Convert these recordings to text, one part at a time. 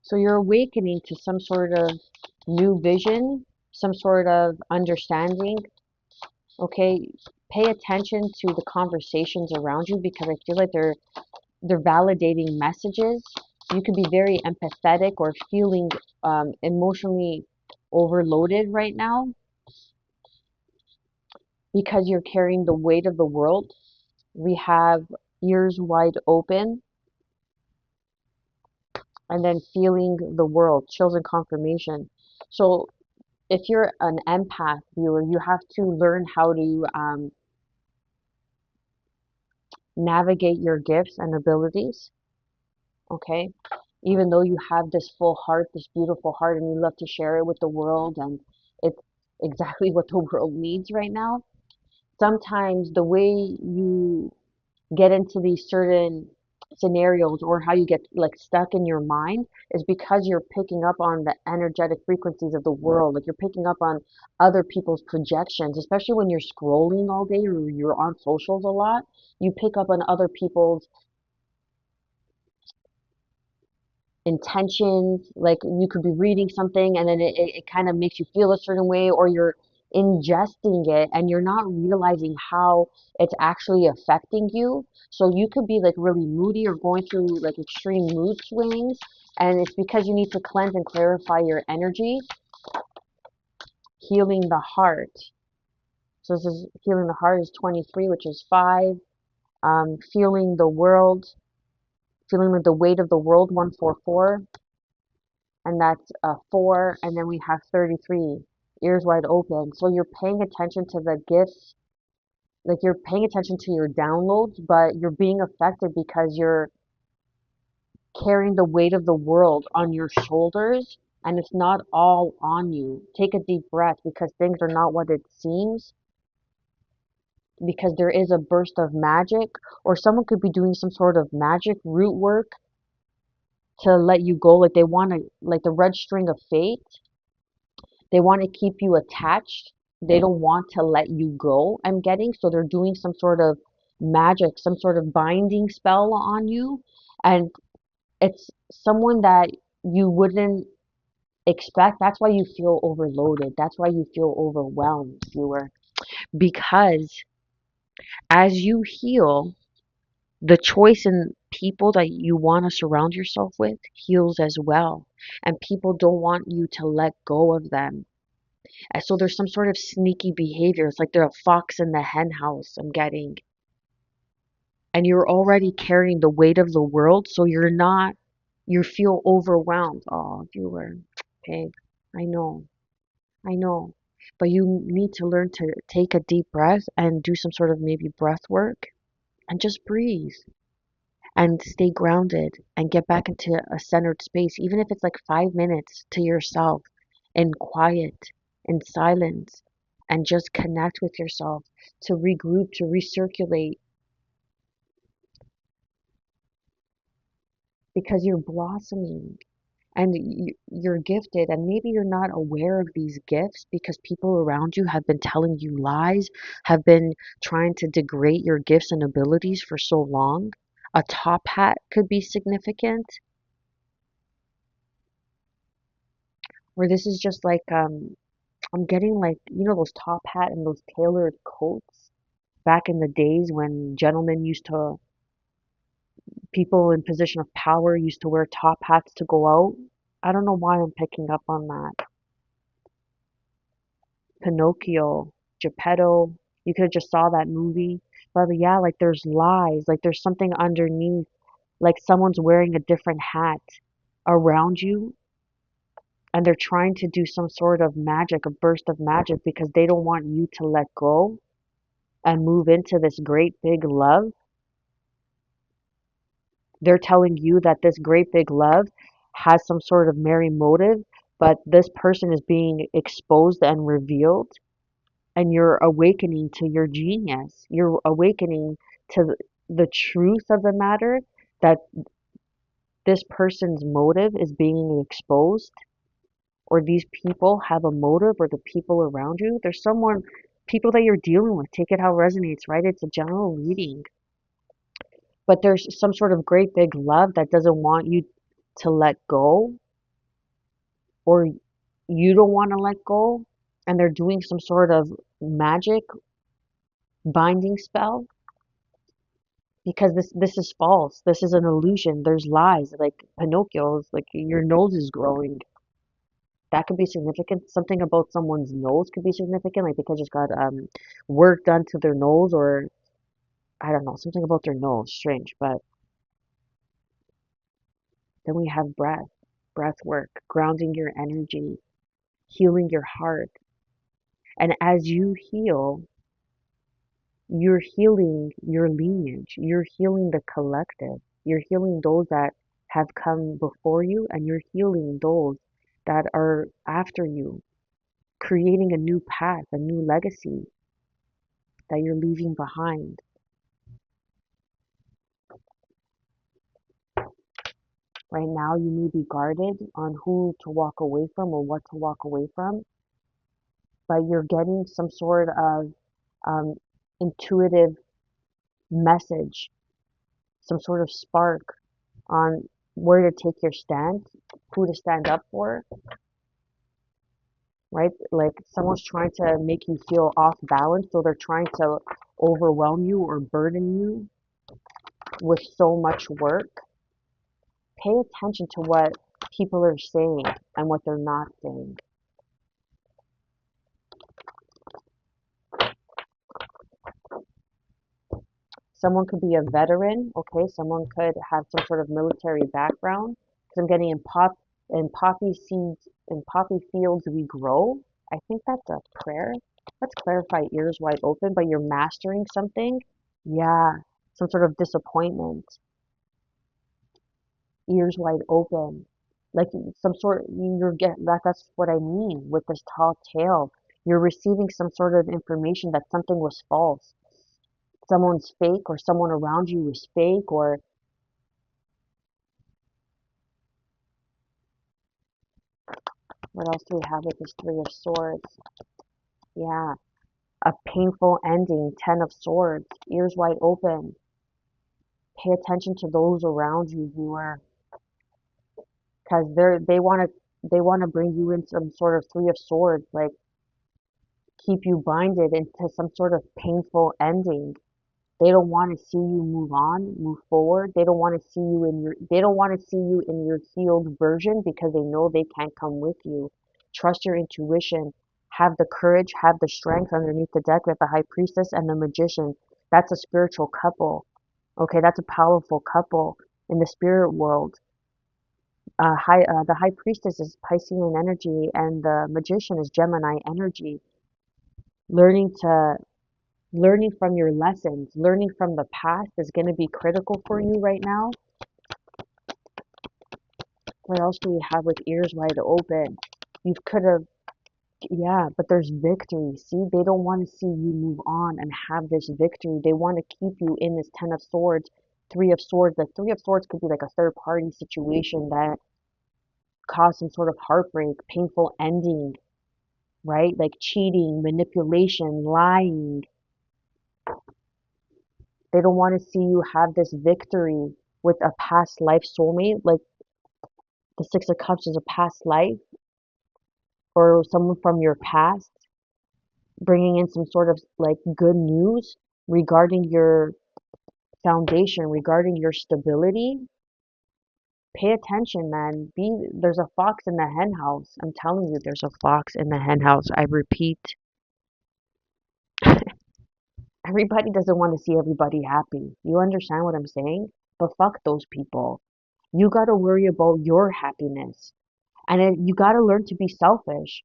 So you're awakening to some sort of new vision, some sort of understanding. Okay, pay attention to the conversations around you because I feel like they're validating messages. You could be very empathetic or feeling emotionally overloaded right now because you're carrying the weight of the world. We have ears wide open and then feeling the world, chills and confirmation. So if you're an empath viewer, you have to learn how to navigate your gifts and abilities. Okay, even though you have this full heart, this beautiful heart, and you love to share it with the world, and it's exactly what the world needs right now. Sometimes the way you get into these certain scenarios or how you get like stuck in your mind is because you're picking up on the energetic frequencies of the world. Like you're picking up on other people's projections, especially when you're scrolling all day or you're on socials a lot. You pick up on other people's intentions. Like you could be reading something and then it kind of makes you feel a certain way, or you're ingesting it and you're not realizing how it's actually affecting you. So you could be like really moody or going through like extreme mood swings, and it's because you need to cleanse and clarify your energy. Healing the heart. So this is healing the heart is 23, which is 5. Feeling the world, feeling with the weight of the world, 144. And that's 4, and then we have 33, ears wide open. So you're paying attention to the gifts, like you're paying attention to your downloads, but you're being affected because you're carrying the weight of the world on your shoulders, and it's not all on you. Take a deep breath because things are not what it seems, because there is a burst of magic, or someone could be doing some sort of magic root work to let you go. Like they want to, like the red string of fate. They want to keep you attached. They don't want to let you go, I'm getting. So they're doing some sort of magic, some sort of binding spell on you. And it's someone that you wouldn't expect. That's why you feel overloaded. That's why you feel overwhelmed, viewer. Because as you heal, the choice in people that you want to surround yourself with heals as well. And people don't want you to let go of them. And so there's some sort of sneaky behavior. It's like they're a fox in the hen house, I'm getting. And you're already carrying the weight of the world, so you're not, you feel overwhelmed. Oh, viewer, babe, I know, I know. But you need to learn to take a deep breath and do some sort of maybe breath work and just breathe and stay grounded and get back into a centered space, even if it's like 5 minutes to yourself in quiet, in silence, and just connect with yourself to regroup, to recirculate, because you're blossoming and you're gifted. And maybe you're not aware of these gifts because people around you have been telling you lies, have been trying to degrade your gifts and abilities for so long. A top hat could be significant. Or this is just like I'm getting like, you know, those top hat and those tailored coats back in the days when gentlemen used to, people in position of power used to wear top hats to go out. I don't know why I'm picking up on that. Pinocchio, Geppetto, you could have just saw that movie. But yeah, like there's lies, like there's something underneath, like someone's wearing a different hat around you, and they're trying to do some sort of magic, a burst of magic, because they don't want you to let go and move into this great big love. They're telling you that this great big love has some sort of merry motive, but this person is being exposed and revealed, and you're awakening to your genius. You're awakening to the truth of the matter, that this person's motive is being exposed, or these people have a motive, or the people around you. There's someone, people that you're dealing with. Take it how it resonates, right? It's a general reading. But there's some sort of great big love that doesn't want you to let go. or you don't want to let go and they're doing some sort of magic binding spell, because this is false. This is an illusion. There's lies. Like Pinocchio's, like your nose is growing. That could be significant. Something about someone's nose could be significant. Like they could just got work done to their nose, or I don't know, something about their nose. Strange. But then we have breath work, grounding your energy, healing your heart. And as you heal, you're healing your lineage, you're healing the collective, you're healing those that have come before you, and you're healing those that are after you, creating a new path, a new legacy that you're leaving behind. Right now, you may be guarded on who to walk away from or what to walk away from, but you're getting some sort of um, intuitive message, some sort of spark on where to take your stand, who to stand up for, right? Like someone's trying to make you feel off balance, so they're trying to overwhelm you or burden you with so much work. Pay attention to what people are saying and what they're not saying. Someone could be a veteran, okay? Someone could have some sort of military background. Because I'm getting in poppy seeds, in poppy fields we grow. I think that's a prayer. Let's clarify ears wide open, but you're mastering something. Yeah, some sort of disappointment. Ears wide open. Like some sort, you're get that. That's what I mean with this tall tale. You're receiving some sort of information that something was false, someone's fake, or someone around you is fake, or what else do we have with this Three of Swords? Yeah, a painful ending, Ten of Swords, ears wide open. Pay attention to those around you who are, because they want to bring you in some sort of Three of Swords, like keep you binded into some sort of painful ending. They don't want to see you move on, move forward. They don't want to see you in your healed version, because they know they can't come with you. Trust your intuition. Have the courage, have the strength. Underneath the deck with the high priestess and the magician. That's a spiritual couple. Okay, that's a powerful couple in the spirit world. The high priestess is Piscean energy, and the magician is Gemini energy. Learning to Learning from your lessons, learning from the past is going to be critical for you right now. What else do we have with ears wide open? You could have, yeah, but there's victory. See, they don't want to see you move on and have this victory. They want to keep you in this Ten of Swords, Three of Swords. The Three of Swords could be like a third party situation that caused some sort of heartbreak, painful ending, right? Like cheating, manipulation, lying. They don't want to see you have this victory with a past life soulmate. Like the Six of Cups is a past life, or someone from your past bringing in some sort of like good news regarding your foundation, regarding your stability. Pay attention, man. There's a fox in the hen house. I'm telling you, there's a fox in the hen house. I repeat, everybody doesn't want to see everybody happy. You understand what I'm saying? But fuck those people. You got to worry about your happiness. And you got to learn to be selfish.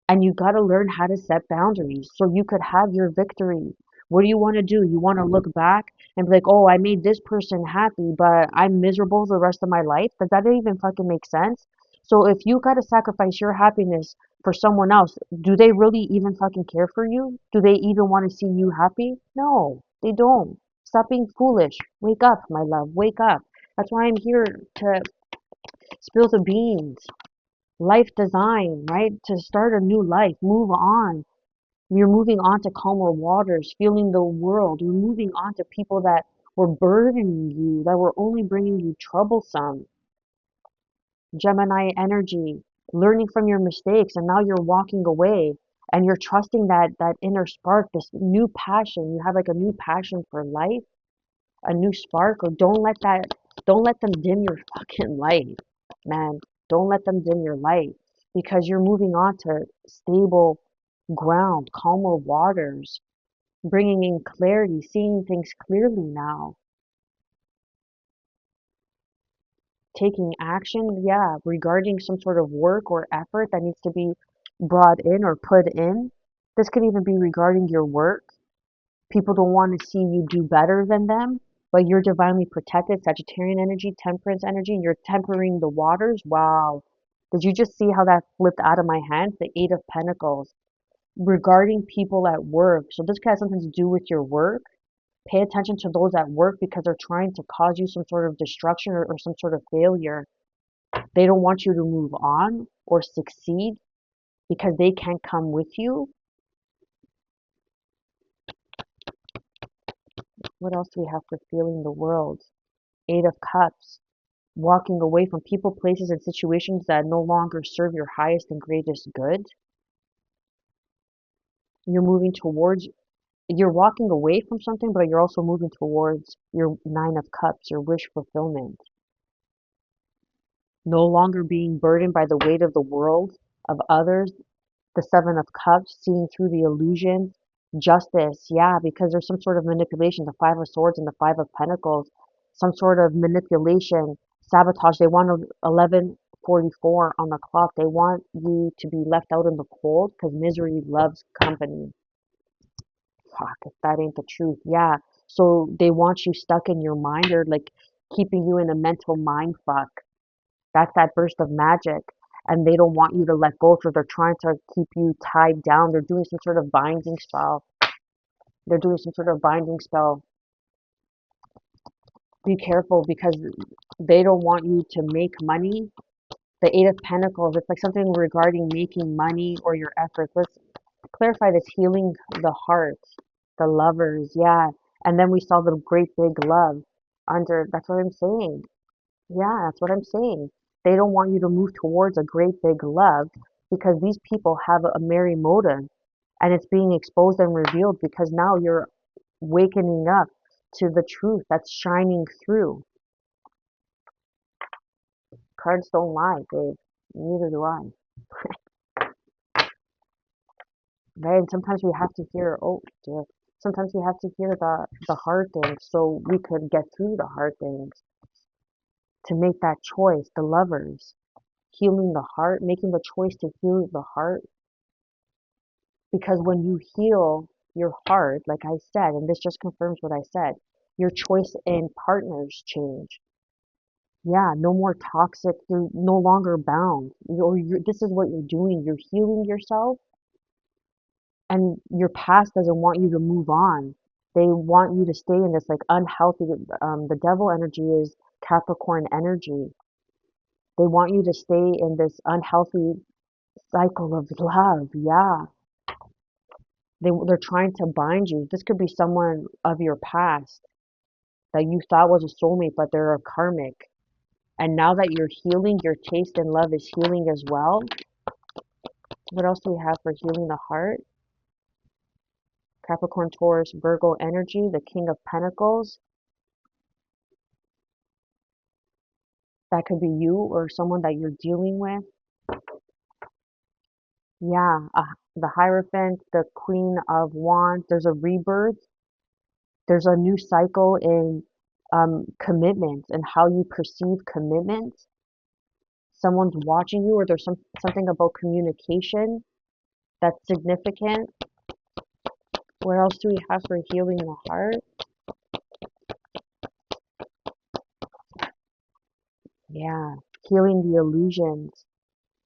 And you got to learn how to set boundaries so you could have your victory. What do you want to do? You want to look back and be like, oh, I made this person happy, but I'm miserable the rest of my life? Does that even fucking make sense? So if you got to sacrifice your happiness for someone else, do they really even fucking care for you? Do they even want to see you happy? No, they don't. Stop being foolish. Wake up, my love. Wake up. That's why I'm here to spill the beans. Life design, right? To start a new life, move on. You're moving on to calmer waters, feeling the world. You're moving on to people that were burdening you, that were only bringing you troublesome. Gemini energy. learning from your mistakes, and now you're walking away and you're trusting that inner spark, this new passion. You have like a new passion for life, a new spark. Or don't let them dim your fucking light, man. Don't let them dim your light, because you're moving on to stable ground, calmer waters, bringing in clarity, seeing things clearly now, taking action, yeah, regarding some sort of work or effort that needs to be brought in or put in. This could even be regarding your work. People don't want to see you do better than them, but you're divinely protected. Sagittarian energy, temperance energy, and you're tempering the waters. Wow. Did you just see how that flipped out of my hands? The Eight of Pentacles. Regarding people at work. So this could have something to do with your work. Pay attention to those at work, because they're trying to cause you some sort of destruction, or some sort of failure. They don't want you to move on or succeed because they can't come with you. What else do we have for feeling the world? Eight of Cups. Walking away from people, places, and situations that no longer serve your highest and greatest good. You're moving towards, you're walking away from something, but you're also moving towards your Nine of Cups, your wish fulfillment. No longer being burdened by the weight of the world, of others. The Seven of Cups, seeing through the illusion. Justice, yeah, because there's some sort of manipulation. The Five of Swords and the Five of Pentacles, some sort of manipulation, sabotage. They want 11:44 on the clock. They want you to be left out in the cold, because misery loves company. Fuck, if that ain't the truth. Yeah. So they want you stuck in your mind, or like keeping you in a mental mind fuck. That's that burst of magic. And they don't want you to let go, so they're trying to keep you tied down. They're doing some sort of binding spell. They're doing some sort of binding spell. Be careful, because they don't want you to make money. The Eight of Pentacles, it's like something regarding making money or your efforts. Let's clarify this. Healing the heart, the lovers, yeah. And then we saw the great big love under, that's what I'm saying. Yeah, that's what I'm saying. They don't want you to move towards a great big love, because these people have a merry motive, and it's being exposed and revealed, because now you're wakening up to the truth that's shining through. Cards don't lie, babe. Neither do I. Right? And sometimes we have to hear, oh dear. Sometimes we have to hear the hard things, so we could get through the hard things, to make that choice. The lovers, healing the heart, making the choice to heal the heart. Because when you heal your heart, like I said, and this just confirms what I said, your choice in partners change. Yeah, no more toxic. You're no longer bound. This is what you're doing. You're healing yourself, and your past doesn't want you to move on. They want you to stay in this like unhealthy. The devil energy is Capricorn energy. They want you to stay in this unhealthy cycle of love. Yeah, they're trying to bind you. This could be someone of your past that you thought was a soulmate, but they're a karmic. And now that you're healing, your taste in love is healing as well. What else do we have for healing the heart? Capricorn, Taurus, Virgo energy, the King of Pentacles. That could be you or someone that you're dealing with. Yeah, the Hierophant, the Queen of Wands. There's a rebirth. There's a new cycle in commitments and how you perceive commitments. Someone's watching you, or there's something about communication that's significant. What else do we have for healing the heart? Yeah, healing the illusions,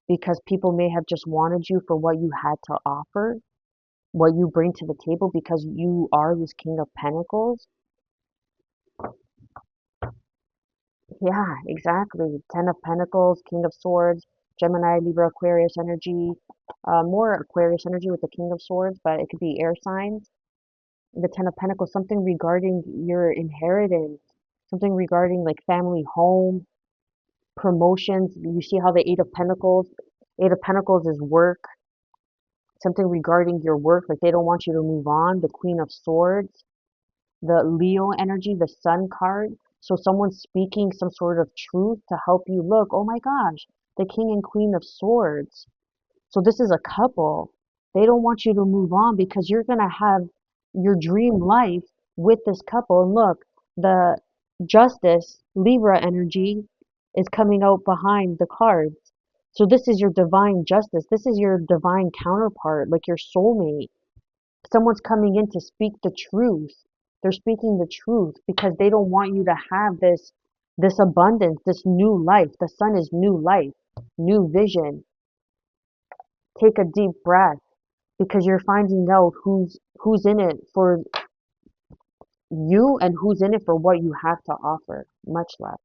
because people may have just wanted you for what you had to offer, what you bring to the table, because you are this King of Pentacles. Yeah, exactly. Ten of Pentacles, King of Swords, Gemini, Libra, Aquarius energy. More Aquarius energy with the King of Swords, but it could be air signs. The Ten of Pentacles, something regarding your inheritance, something regarding like family home, promotions. You see how the Eight of Pentacles Eight of Pentacles is work, something regarding your work, like they don't want you to move on. The Queen of Swords, the Leo energy, the Sun card. So someone's speaking some sort of truth to help you look, oh my gosh, the King and Queen of Swords. So this is a couple. They don't want you to move on because you're going to have your dream life with this couple. And look, the Justice, Libra energy is coming out behind the cards. So this is your divine justice. This is your divine counterpart, like your soulmate. Someone's coming in to speak the truth. They're speaking the truth because they don't want you to have this abundance, this new life. The sun is new life, new vision. Take a deep breath because you're finding out who's in it for you and who's in it for what you have to offer. Much love.